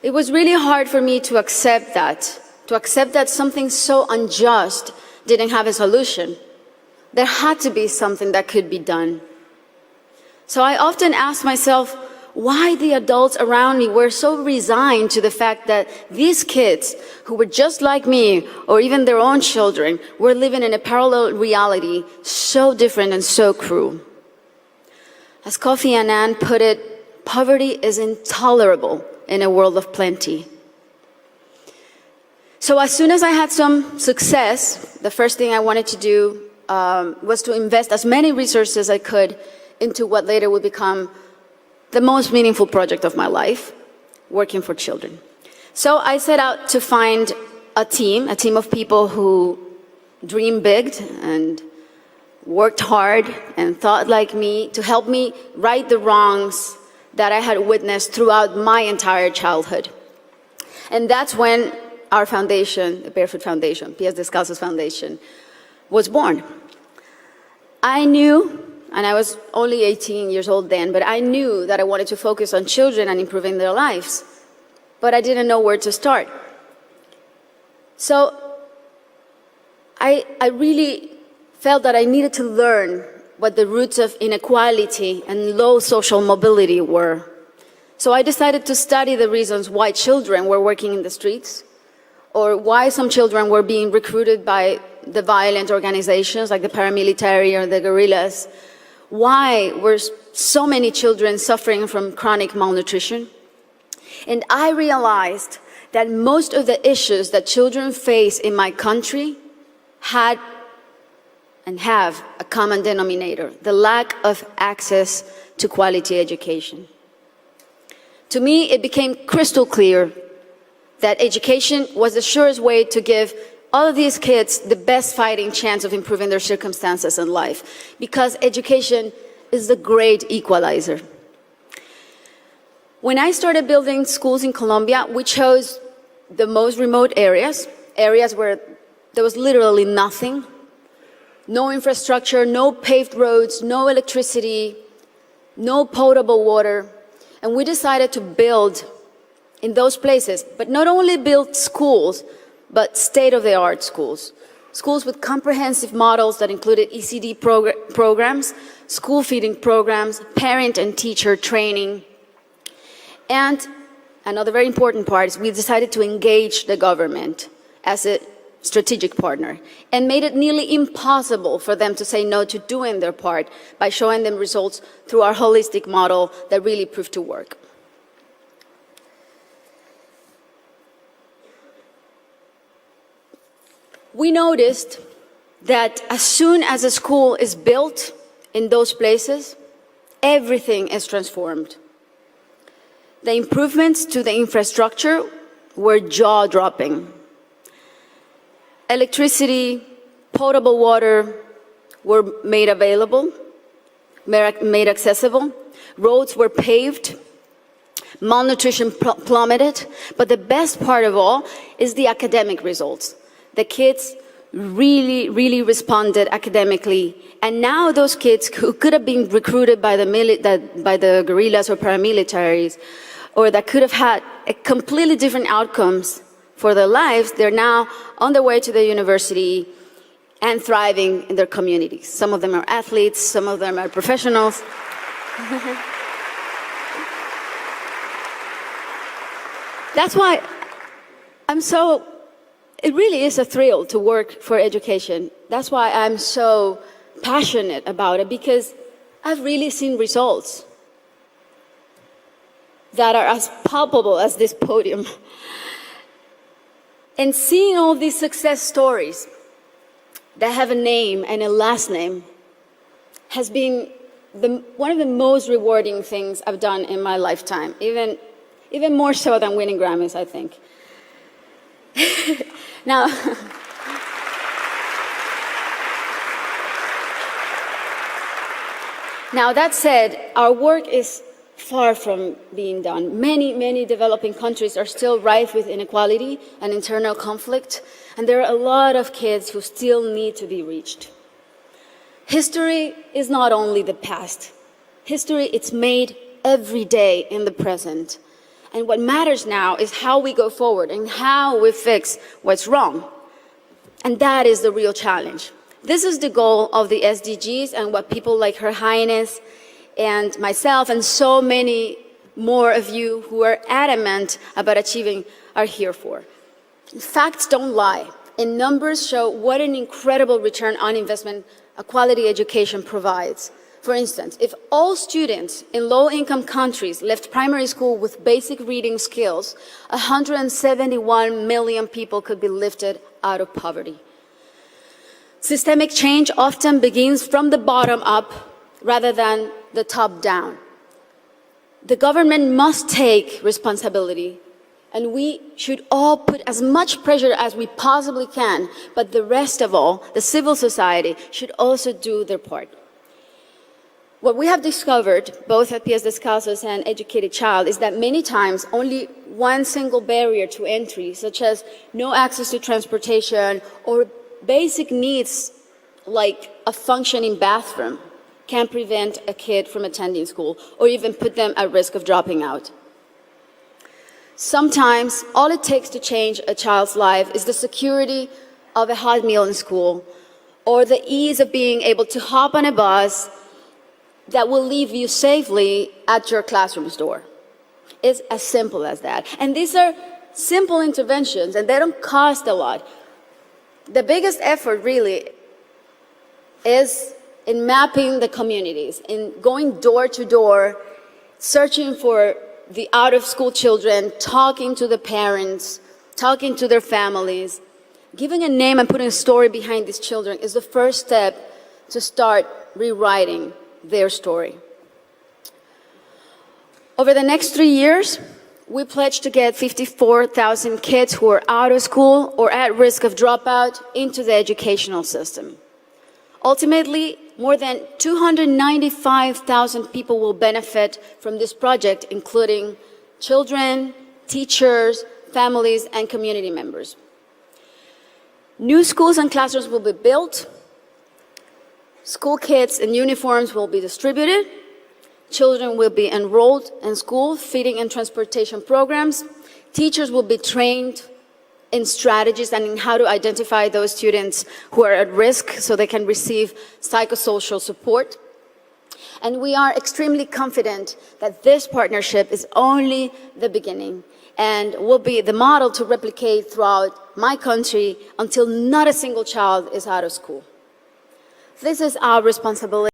It was really hard for me to accept that something so unjust didn't have a solution. There had to be something that could be done. So I often asked myself why the adults around me were so resigned to the fact that these kids, who were just like me, or even their own children, were living in a parallel reality so different and so cruel. As Kofi Annan put it, poverty is intolerable in a world of plenty. So as soon as I had some success, the first thing I wanted to do was to invest as many resources as I could into what later would become the most meaningful project of my life, working for children. So I set out to find a team of people who dreamed big and worked hard and thought like me to help me right the wrongs that I had witnessed throughout my entire childhood. And that's when our foundation, the Barefoot Foundation, Pies Descalzos Foundation, was born. I knew, and I was only 18 years old then, but I knew that I wanted to focus on children and improving their lives, but I didn't know where to start. So I really felt that I needed to learn what the roots of inequality and low social mobility were. So I decided to study the reasons why children were working in the streets, or why some children were being recruited by the violent organizations like the paramilitary or the guerrillas. Why were so many children suffering from chronic malnutrition? And I realized that most of the issues that children face in my country had and have a common denominator: the lack of access to quality education. To me, it became crystal clear that education was the surest way to give all of these kids the best fighting chance of improving their circumstances in life, because education is the great equalizer. When I started building schools in Colombia, we chose the most remote areas where there was literally nothing. No infrastructure, no paved roads, no electricity, no potable water. And we decided to build in those places, but not only build schools, but state-of-the-art schools. Schools with comprehensive models that included ECD programs, school feeding programs, parent and teacher training. And another very important part is we decided to engage the government as a strategic partner, and made it nearly impossible for them to say no to doing their part by showing them results through our holistic model that really proved to work. We noticed that as soon as a school is built in those places, everything is transformed. The improvements to the infrastructure were jaw-dropping. Electricity, potable water were made available, made accessible. Roads were paved. Malnutrition plummeted. But the best part of all is the academic results. The kids really responded academically. And now those kids who could have been recruited by the guerrillas or paramilitaries, or that could have had a completely different outcomes for their lives, they're now on their way to the university and thriving in their communities. Some of them are athletes, some of them are professionals. That's why it really is a thrill to work for education. That's why I'm so passionate about it, because I've really seen results that are as palpable as this podium. And seeing all these success stories that have a name and a last name has been one of the most rewarding things I've done in my lifetime, even more so than winning Grammys, I think. Now, that said, our work is far from being done. Many developing countries are still rife with inequality and internal conflict, and there are a lot of kids who still need to be reached. History is not only the past. History, it's made every day in the present. And what matters now is how we go forward and how we fix what's wrong. And that is the real challenge. This is the goal of the SDGs and what people like Her Highness and myself and so many more of you who are adamant about achieving are here for. Facts don't lie, and numbers show what an incredible return on investment a quality education provides. For instance, if all students in low-income countries left primary school with basic reading skills, 171 million people could be lifted out of poverty. Systemic change often begins from the bottom up rather than the top down. The government must take responsibility, and we should all put as much pressure as we possibly can, but the rest of all, the civil society, should also do their part. What we have discovered, both at Pies Descalzos and Educated Child, is that many times only one single barrier to entry, such as no access to transportation or basic needs like a functioning bathroom, can prevent a kid from attending school or even put them at risk of dropping out. Sometimes all it takes to change a child's life is the security of a hot meal in school or the ease of being able to hop on a bus that will leave you safely at your classroom's door. It's as simple as that. And these are simple interventions and they don't cost a lot. The biggest effort really is in mapping the communities, in going door to door, searching for the out-of-school children, talking to the parents, talking to their families. Giving a name and putting a story behind these children is the first step to start rewriting their story. Over the next 3 years, we pledge to get 54,000 kids who are out of school or at risk of dropout into the educational system. Ultimately, more than 295,000 people will benefit from this project, including children, teachers, families, and community members. New schools and classrooms will be built. School kits and uniforms will be distributed. Children will be enrolled in school, feeding and transportation programs. Teachers will be trained in strategies and in how to identify those students who are at risk so they can receive psychosocial support. And we are extremely confident that this partnership is only the beginning and will be the model to replicate throughout my country until not a single child is out of school. This is our responsibility.